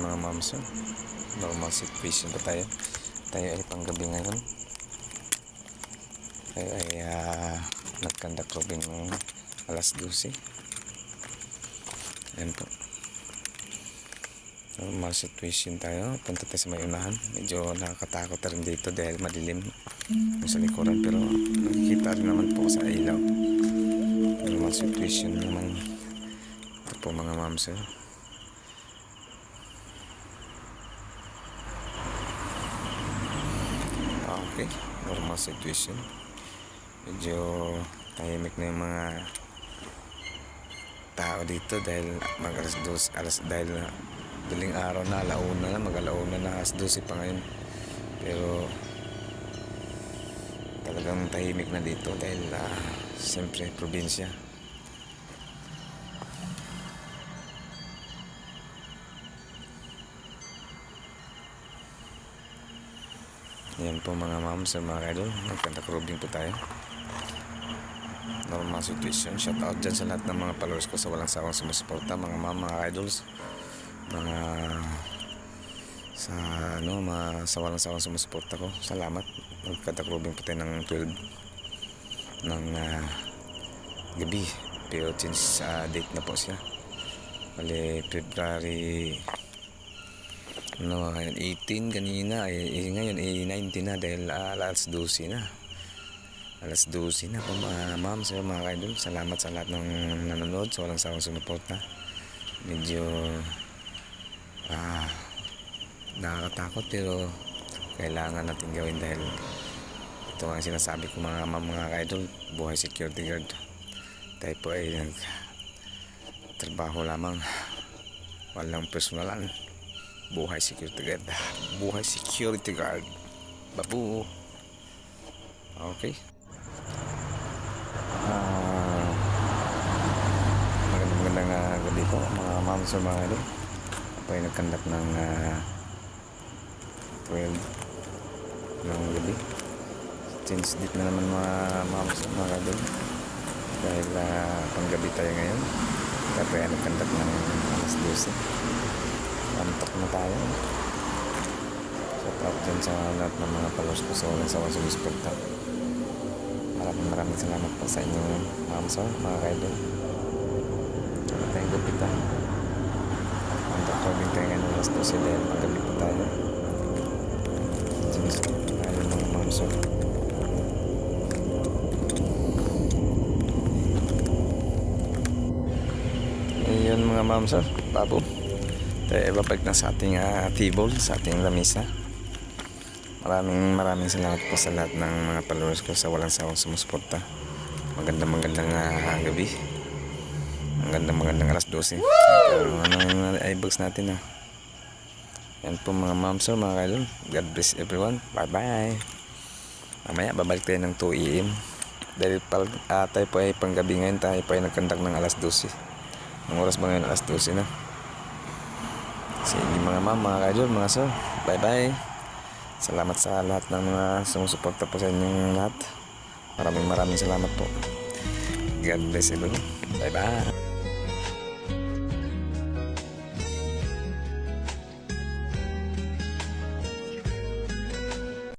mga moms, normal situation pa tayo. Tayo ay panggabi ngayon. Tayo ay nagkandak robin ng alas 12. Ayan po, normal situation tayo. Punta tayo sa may unahan. Medyo nakakatakot rin dito dahil madilim sa likuran, pero nakikita rin naman po sa ilaw. Normal situation naman ito po mga moms. Okay, normal situation. Medyo tahimik na yung mga tao dito dahil mag alas 12, dahil daling araw na, alauna na, mag-alauna na, alas 12 pa ngayon. Pero talagang tahimik na dito dahil siyempre probinsya. Yan po mga moms at mga idol, nagkantakrobing po tayo. Normal situation. Shout out dyan sa lahat ng mga followers ko sa walang sawang sumusuporta, mga mom, mga idols, mga sa walang sawang sumusuporta ko. Salamat. Nagkantakrobing po tayo ng 12 ng gabi, pero since date na po siya, bali February 18 kanina, ngayon 19 na dahil alas 12 na. Alas 12 na po mga ma'am, sa mga idol. Salamat sa lahat ng nanonood, sa walang sawang sumuporta. Medyo nakakatakot pero kailangan natin gawin dahil ito ang sinasabi ko mga ma'am, mga idol, buhay security guard. Tayo po ay trabaho lamang, walang personalan. Buhay security guard. Buhay security guard. Babu. Okay. Magandang gabi po mga moms sa mga idol. Ako ay nagkandak ng 12 ng gabi. Since dito na naman mga moms sa mga idol, dahil panggabi tayo ngayon. Tapos ay nagkandak ng alas 12. Antok na tayo. Shout out dyan sa lahat ng mga followers ko sa walang sawang sumusuporta. Maraming salamat po sa inyo moms, mga kaidol. Saka tayong gupita. Antok ko din tayo ngayon alas 12 dahil magabi po tayo. Sinusunod tayo mga moms. Ayun mga moms, babo. Tayo ibabalik na sa ating table, sa ating lamisa. Maraming salamat po sa lahat ng mga followers ko sa walang sawang sumusuporta. Magandang gabi. Magandang alas 12. Ano i-box natin Yan po mga moms, mga kailon. God bless everyone. Bye bye. Mamaya babalik tayo ng 2 AM. Dahil tayo po ay panggabi ngayon, tayo po ay nagkandak ng alas 12. Ang oras ba ngayon? Alas 12 na. Sige mga ma'am, mga kaidol, mga sir, bye bye. Salamat sa lahat ng mga sumusuporta po sa inyong lahat. Maraming salamat po. God bless everyone. Bye bye.